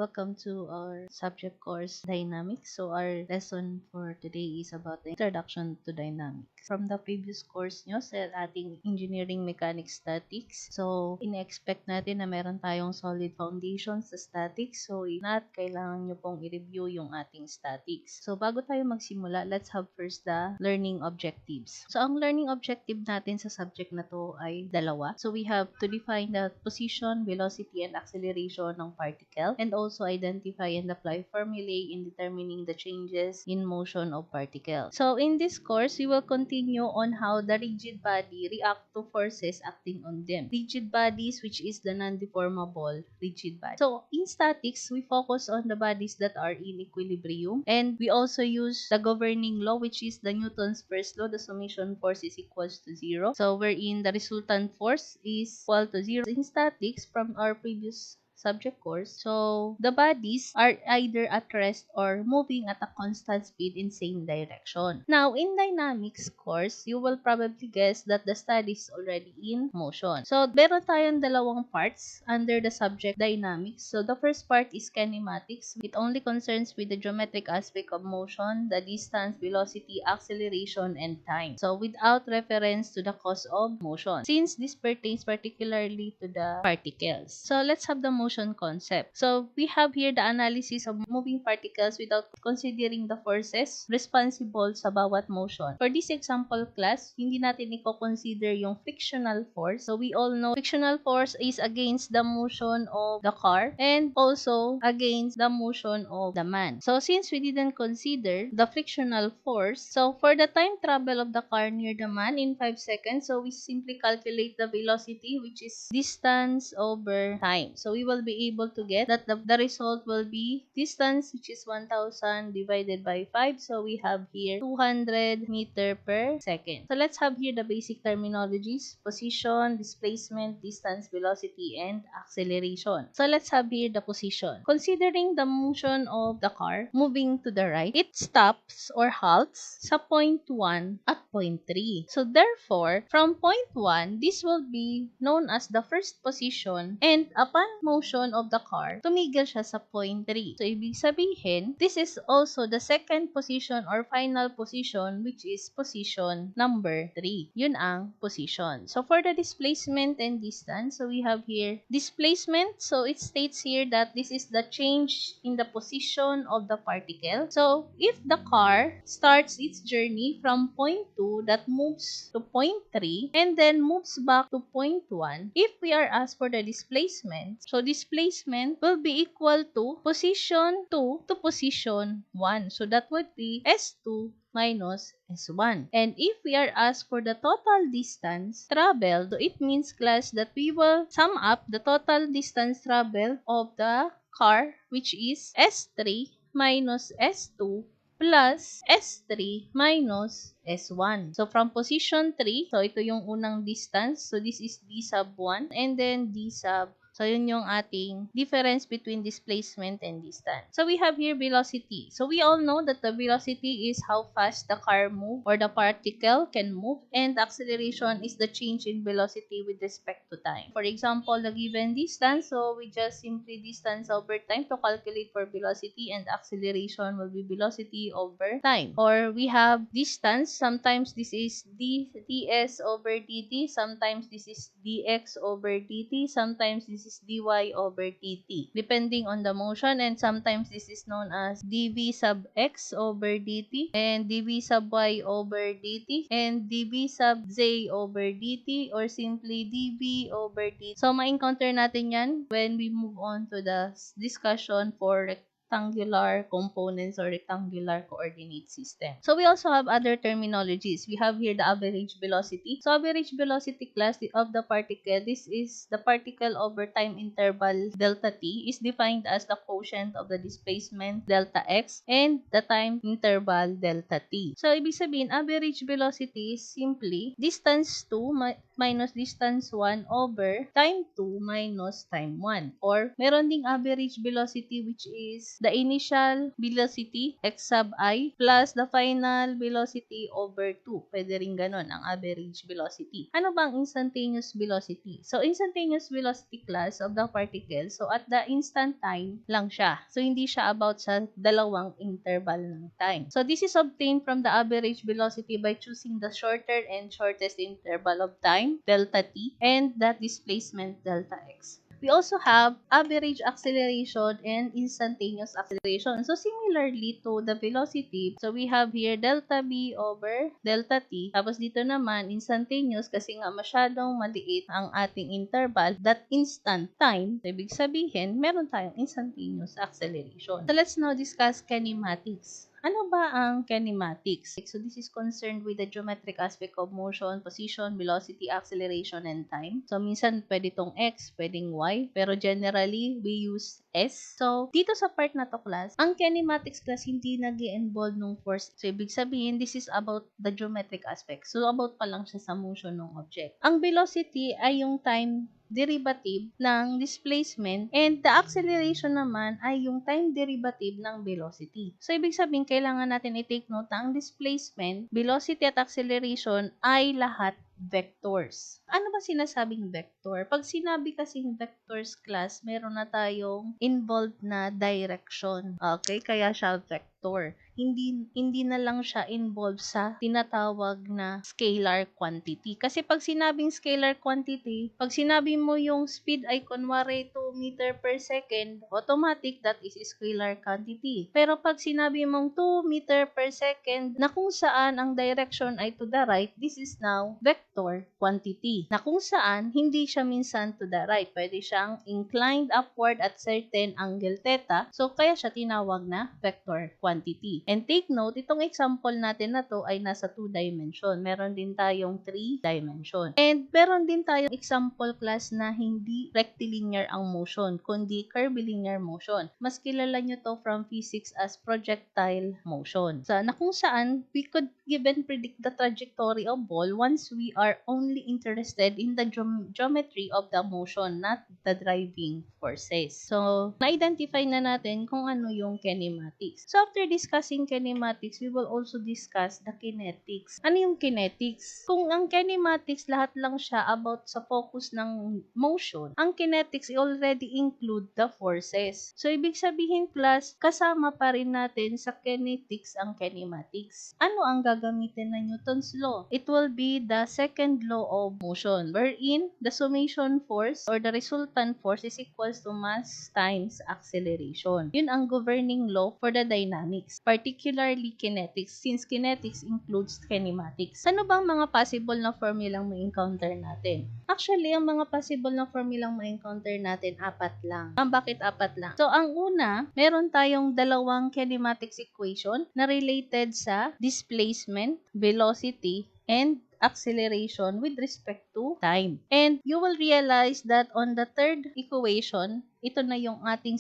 Welcome to our subject course Dynamics. So our lesson for today is about the introduction to dynamics. From the previous course nyo sa ating engineering mechanics statics, so in-expect natin na meron tayong solid foundation sa statics. So if not, kailangan nyo pong i-review yung ating statics. So bago tayo magsimula, let's have first the learning objectives. So ang learning objective natin sa subject na to ay dalawa. So we have to define the position, velocity, and acceleration ng particle, and also identify and apply formulae in determining the changes in motion of particles. So in this course, we will continue on how the rigid body react to forces acting on them. Rigid bodies, which is the non-deformable rigid body. So in statics, we focus on the bodies that are in equilibrium, and we also use the governing law, which is the Newton's first law, the summation force is equals to 0. So wherein the resultant force is equal to 0 in statics from our previous subject course. So the bodies are either at rest or moving at a constant speed in same direction. Now in dynamics course, you will probably guess that the study is already in motion. So meron tayong dalawang parts under the subject dynamics. So the first part is kinematics. It only concerns with the geometric aspect of motion, the distance, velocity, acceleration, and time. So without reference to the cause of motion, since this pertains particularly to the particles. So let's have the motion concept. So we have here the analysis of moving particles without considering the forces responsible sa bawat motion. For this example class, hindi natin i-consider yung frictional force. So we all know frictional force is against the motion of the car and also against the motion of the man. So since we didn't consider the frictional force, so for the time travel of the car near the man in 5 seconds, so we simply calculate the velocity, which is distance over time. So we will be able to get that the result will be distance, which is 1000 divided by 5. So we have here 200 meter per second. So let's have here the basic terminologies: position, displacement, distance, velocity, and acceleration. So let's have here the position. Considering the motion of the car moving to the right, it stops or halts sa point 1 at point 3. So therefore, from point 1, this will be known as the first position, and upon motion of the car, tumigil siya sa point 3. So ibig sabihin, this is also the second position or final position, which is position number 3. Yun ang position. So for the displacement and distance, so we have here displacement. So it states here that this is the change in the position of the particle. So if the car starts its journey from point 2 that moves to point 3 and then moves back to point 1, if we are asked for the displacement, so displacement will be equal to position 2 to position 1. So that would be S2 minus S1. And if we are asked for the total distance traveled, so it means class that we will sum up the total distance traveled of the car, which is S3 minus S2 plus S3 minus S1. So from position 3, so ito yung unang distance. So this is D sub 1 and then D sub. So, yun yung ating difference between displacement and distance. So, we have here velocity. So, we all know that the velocity is how fast the car move or the particle can move, and acceleration is the change in velocity with respect to time. For example, the given distance, so we just simply distance over time to calculate for velocity, and acceleration will be velocity over time. Or we have distance, sometimes this is ds over dt, sometimes this is dx over dt, sometimes this is dy over dt, depending on the motion, and sometimes this is known as dv sub x over dt, and dv sub y over dt, and dv sub z over dt, or simply dv over dt. So, ma-encounter natin yan when we move on to the discussion for rectangular components or rectangular coordinate system. So we also have other terminologies. We have here the average velocity. So average velocity class of the particle, this is the particle over time interval delta t, is defined as the quotient of the displacement delta x and the time interval delta t. So ibig sabihin, average velocity is simply distance 2 minus distance 1 over time 2 minus time 1. Or meron ding average velocity which is the initial velocity x sub I plus the final velocity over 2. Pwede rin ganun ang average velocity. Ano ba ang instantaneous velocity? So, instantaneous velocity class of the particle, so at the instant time lang siya. So, hindi siya about sa dalawang interval ng time. So, this is obtained from the average velocity by choosing the shorter and shortest interval of time, delta t, and that displacement, delta x. We also have average acceleration and instantaneous acceleration. So, similarly to the velocity, so we have here delta b over delta t. Tapos dito naman, instantaneous kasi nga masyadong maliit ang ating interval, that instant time. So, ibig sabihin, meron tayong instantaneous acceleration. So, let's now discuss kinematics. Ano ba ang kinematics? So, this is concerned with the geometric aspect of motion, position, velocity, acceleration, and time. So, minsan pwede itong x, pwedeng y, pero generally, we use s. So, dito sa part na to class, ang kinematics class hindi nag-involve nung force. So, ibig sabihin, this is about the geometric aspect. So, about pa lang siya sa motion ng object. Ang velocity ay yung time derivative ng displacement, and the acceleration naman ay yung time derivative ng velocity. So, ibig sabihin, kailangan natin i-take note na ang displacement, velocity at acceleration ay lahat vectors. Ano ba sinasabing vector? Pag sinabi kasing vectors class, meron na tayong involved na direction. Okay? Kaya siya vector. Hindi na lang siya involved sa tinatawag na scalar quantity. Kasi pag sinabing scalar quantity, pag sinabi mo yung speed ay kunwari 2 meter per second, automatic that is scalar quantity. Pero pag sinabi mong 2 meter per second na kung saan ang direction ay to the right, this is now vector quantity. Na kung saan hindi siya minsan to the right. Pwede siyang inclined upward at certain angle theta. So kaya siya tinawag na vector quantity. And take note, itong example natin na to ay nasa 2 dimension. Meron din tayong 3 dimension. And meron din tayong example class na hindi rectilinear ang motion, kundi curvilinear motion. Mas kilala nyo to from physics as projectile motion. So, na kung saan we could even predict the trajectory of ball once we are only interested in the geometry of the motion, not the driving forces. So, na-identify na natin kung ano yung kinematics. So, after discussing kinematics, we will also discuss the kinetics. Ano yung kinetics? Kung ang kinematics, lahat lang siya about sa focus ng motion, ang kinetics already include the forces. So, ibig sabihin class, kasama pa rin natin sa kinetics ang kinematics. Ano ang gagamitin na Newton's law? It will be the second law of motion, wherein the summation force or the resultant force is equals to mass times acceleration. Yun ang governing law for the dynamics, particularly kinetics, since kinetics includes kinematics. Ano bang mga possible na formulang ma-encounter natin? Actually, ang mga possible na formulang ma-encounter natin, 4 lang. Bakit 4 lang? So, ang una, meron tayong dalawang kinematics equation na related sa displacement, velocity, and acceleration with respect to time. And you will realize that on the third equation, ito na yung ating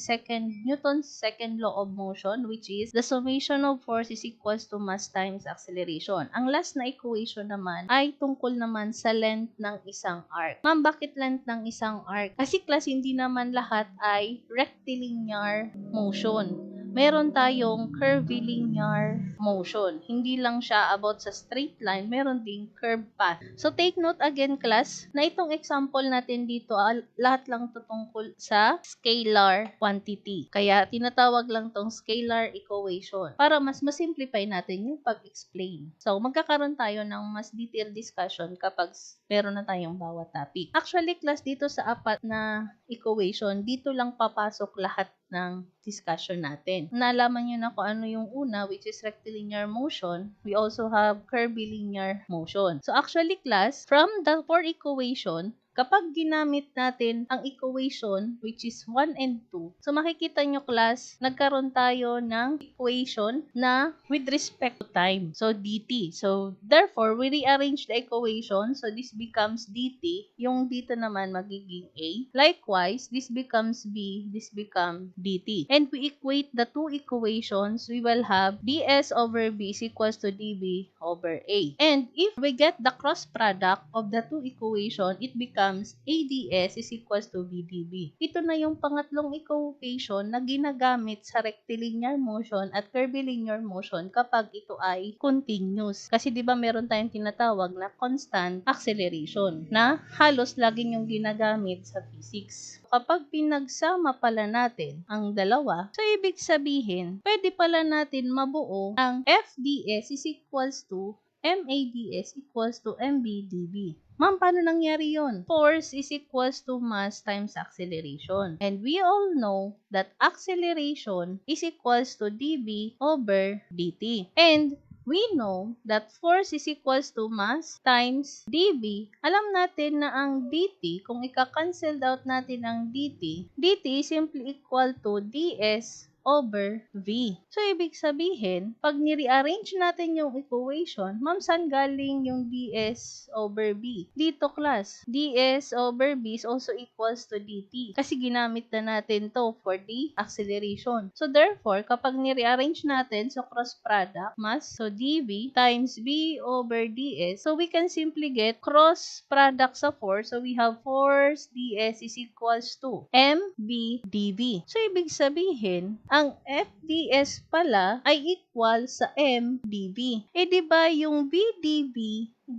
Newton's second law of motion, which is the summation of force is equals to mass times acceleration. Ang last na equation naman ay tungkol naman sa length ng isang arc. Ma'am, bakit length ng isang arc? Kasi class, hindi naman lahat ay rectilinear motion. Meron tayong curvilinear motion. Hindi lang siya about sa straight line, meron ding curve path. So, take note again, class, na itong example natin dito, lahat lang tutungkol sa scalar quantity. Kaya, tinatawag lang tong scalar equation para mas masimplify natin yung pag-explain. So, magkakaroon tayo ng mas detailed discussion kapag meron na tayong bawat topic. Actually, class, dito sa 4 na equation, dito lang papasok lahat ng discussion natin. Nalaman nyo na kung ano yung una, which is rectilinear motion. We also have curvilinear motion. So, actually, class, from the 4 equation, kapag ginamit natin ang equation which is 1 and 2, so makikita nyo class, nagkaroon tayo ng equation na with respect to time. So dt. So therefore, we rearrange the equation. So this becomes dt. Yung dito naman magiging a. Likewise, this becomes b. This becomes dt. And we equate the two equations. We will have ds over b is equals to db over a. And if we get the cross product of the two equation, it becomes ads is equals to bdb. Ito na yung pangatlong equation na ginagamit sa rectilinear motion at curvilinear motion kapag ito ay continuous. Kasi 'di ba meron tayong tinatawag na constant acceleration na halos laging yung ginagamit sa physics. Kapag pinagsama pala natin ang dalawa, so ibig sabihin, pwede pala natin mabuo ang FDS is equals to MADS equals to MBDB. Ma'am, paano nangyari yon? Force is equals to mass times acceleration. And we all know that acceleration is equals to dB over dt. And we know that force is equals to mass times dB. Alam natin na ang dt, kung ika-cancel out natin ang dt is simply equal to ds over V. So, ibig sabihin, pag ni-rearrange natin yung equation, ma'am, saan galing yung ds over B? Dito, class. ds over B is also equals to dt. Kasi ginamit na natin to for the acceleration. So, therefore, kapag ni-rearrange natin sa cross product, mass, so dV times B over ds, so we can simply get cross product sa force. So, we have force ds is equals to MB dV. So, ibig sabihin, ang FDS pala ay equal sa MdV. Eh, di ba yung VdV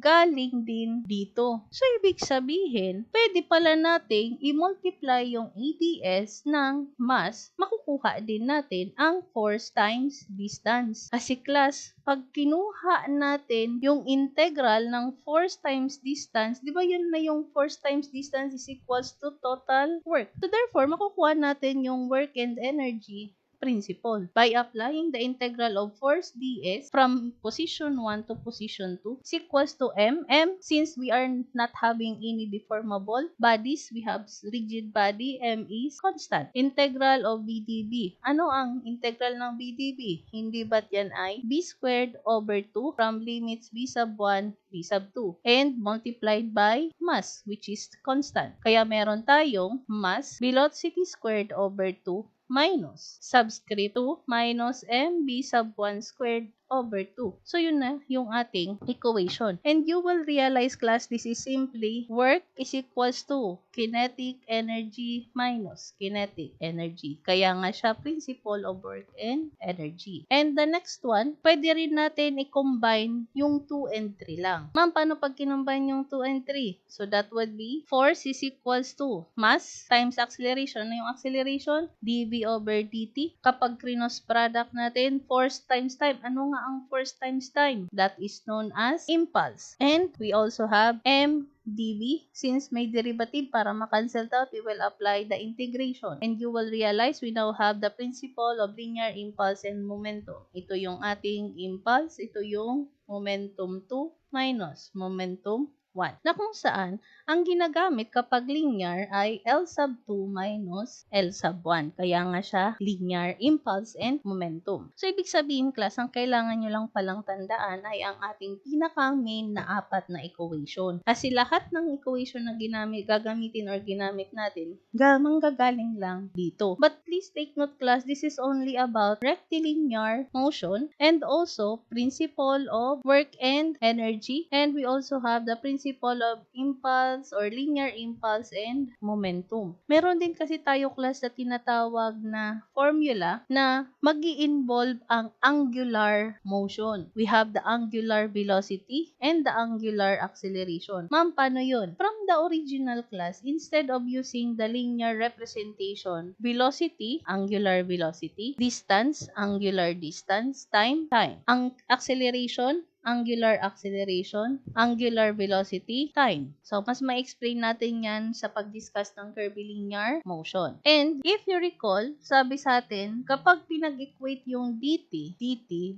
galing din dito. So, ibig sabihin, pwede pala nating i-multiply yung ADS ng mass, makukuha din natin ang force times distance. Kasi class, pag kinuha natin yung integral ng force times distance, di ba yun na yung force times distance is equals to total work. So, therefore, makukuha natin yung work and energy principle. By applying the integral of force ds from position 1 to position 2 is equals to m. Since we are not having any deformable bodies, we have rigid body, m is constant. Integral of bdb. Ano ang integral ng bdb? Hindi ba't yan ay b squared over 2 from limits b sub 1, b sub 2 and multiplied by mass which is constant. Kaya meron tayong mass velocity squared over 2 minus subscript 2 minus mb sub 1 squared over 2. So, yun na yung ating equation. And you will realize, class, this is simply work is equals to kinetic energy minus kinetic energy. Kaya nga siya principle of work and energy. And the next one, pwede rin natin i-combine yung 2 and 3 lang. Ma'am, paano pag kinombine yung 2 and 3? So, that would be force is equals to mass times acceleration. Ano yung acceleration? dv over dt. Kapag cross product natin, force times time. Ano nga ang force times time? That is known as impulse. And we also have mdv. Since may derivative, para ma-cancel out, we will apply the integration. And you will realize we now have the principle of linear impulse and momentum. Ito yung ating impulse. Ito yung momentum 2 minus momentum 1. Na kung saan, ang ginagamit kapag linear ay L sub 2 minus L sub 1. Kaya nga siya linear impulse and momentum. So, ibig sabihin, class, ang kailangan nyo lang palang tandaan ay ang ating pinaka-main na 4 na equation. Kasi lahat ng equation na gagamitin or ginamit natin, manggagaling lang dito. But please take note, class, this is only about rectilinear motion and also principle of work and energy. And we also have the principle of impulse or linear impulse and momentum. Meron din kasi tayo, class, na tinatawag na formula na mag-i-involve ang angular motion. We have the angular velocity and the angular acceleration. Ma'am, paano yun? From the original, class, instead of using the linear representation, velocity, angular velocity, distance, angular distance, time. Ang acceleration, angular acceleration, angular velocity, time. So, mas ma-explain natin yan sa pag-discuss ng curvilinear motion. And, if you recall, sabi sa atin, kapag pinag-equate yung dt,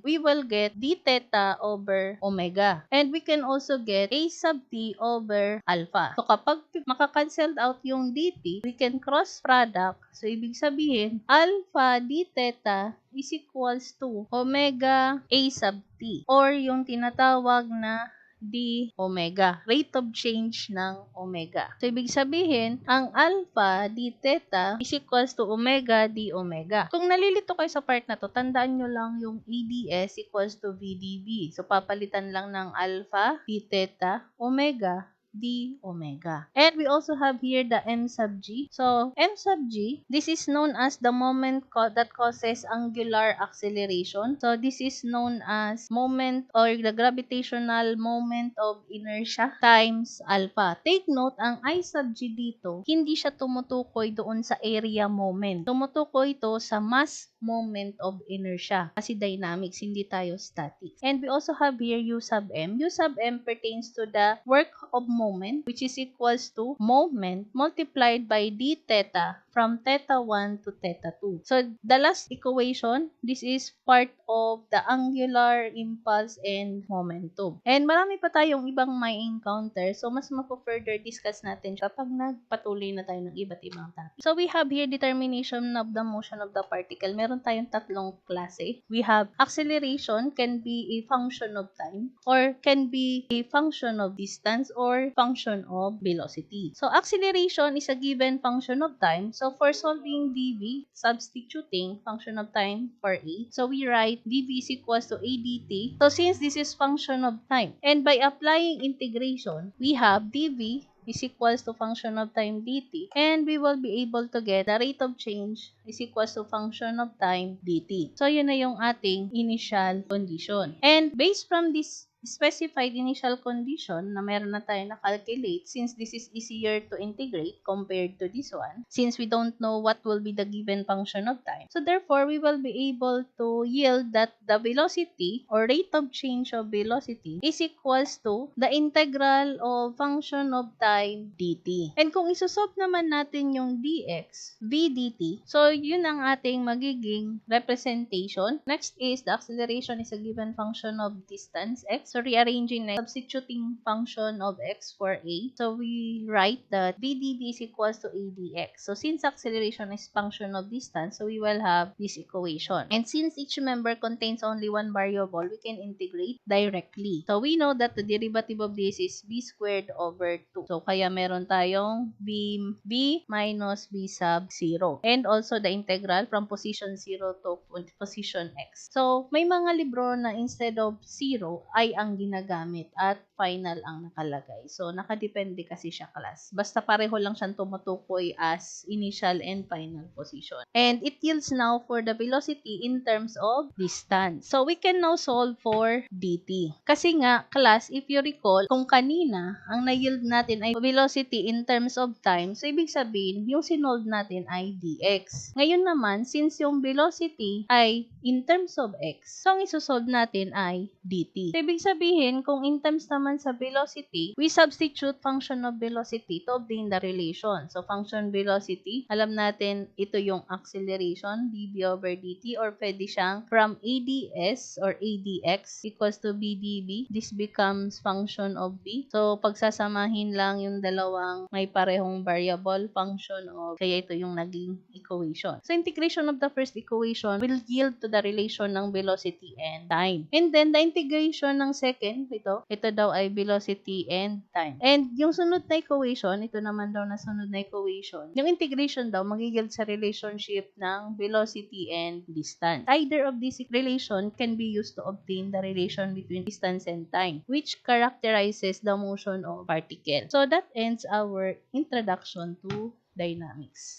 we will get d theta over omega. And we can also get a sub t over alpha. So, kapag makakancel out yung dt, we can cross product. So, ibig sabihin, alpha d theta is equals to omega a sub t, or yung tinatawag na d omega, rate of change ng omega. So, ibig sabihin, ang alpha d theta is equals to omega d omega. Kung nalilito kayo sa part na to, tandaan nyo lang yung ADS equals to VDB. So, papalitan lang ng alpha d theta omega d omega. And we also have here the m sub g. So, m sub g, this is known as the moment that causes angular acceleration. So, this is known as moment or the gravitational moment of inertia times alpha. Take note, ang I sub g dito, hindi siya tumutukoy doon sa area moment. Tumutukoy ito sa mass moment of inertia. Kasi dynamics, hindi tayo statics. And we also have here u sub m. U sub m pertains to the work of moment, which is equals to moment multiplied by d theta from theta 1 to theta 2. So, the last equation, this is part of the angular impulse and momentum. And marami pa tayong ibang may encounter. So, mas further discuss natin kapag nagpatuloy na tayo ng iba't ibang topic. So, we have here determination of the motion of the particle. Meron tayong tatlong klase. We have acceleration, can be a function of time, or can be a function of distance, or function of velocity. So, acceleration is a given function of time. So, for solving dv, substituting function of time for a, so we write dv is equals to a dt. So, since this is function of time, and by applying integration, we have dv is equals to function of time dt, and we will be able to get the rate of change is equals to function of time dt. So, yun na yung ating initial condition. And based from this specified initial condition na meron na tayo na-calculate, since this is easier to integrate compared to this one, since we don't know what will be the given function of time. So, therefore, we will be able to yield that the velocity or rate of change of velocity is equals to the integral of function of time dt. And kung isosolve naman natin yung dx, v dt, so yun ang ating magiging representation. Next is the acceleration is a given function of distance x. So, rearranging na substituting function of x for a. So, we write that v dt is equals to a dx. So, since acceleration is function of distance, so we will have this equation. And since each member contains only one variable, we can integrate directly. So, we know that the derivative of this is b squared over 2. So, kaya meron tayong b minus b sub 0. And also the integral from position 0 to position x. So, may mga libro na instead of 0 ay ang ginagamit at final ang nakalagay. So, nakadepende kasi siya class. Basta pareho lang siyang tumutukoy as initial and final position. And it yields now for the velocity in terms of distance. So, we can now solve for dt. Kasi nga, class, if you recall, kung kanina, ang na-yield natin ay velocity in terms of time, so ibig sabihin, yung sinolve natin ay dx. Ngayon naman, since yung velocity ay in terms of x, so ang isosolve natin ay dt. So, ibig sabihin, kung in terms naman sa velocity, we substitute function of velocity to obtain the relation. So, function velocity, alam natin, ito yung acceleration, dv over dt, or pwede siyang from ads or adx equals to bdv. This becomes function of b. So, pagsasamahin lang yung dalawang may parehong variable, function of, kaya ito yung naging equation. So, integration of the first equation will yield to the relation ng velocity and time. And then, the integration ng second, ito daw ay velocity and time. And yung sunod na equation, ito naman daw na sunod na equation, yung integration daw magigild sa relationship ng velocity and distance. Either of these relation can be used to obtain the relation between distance and time, which characterizes the motion of particle. So that ends our introduction to dynamics.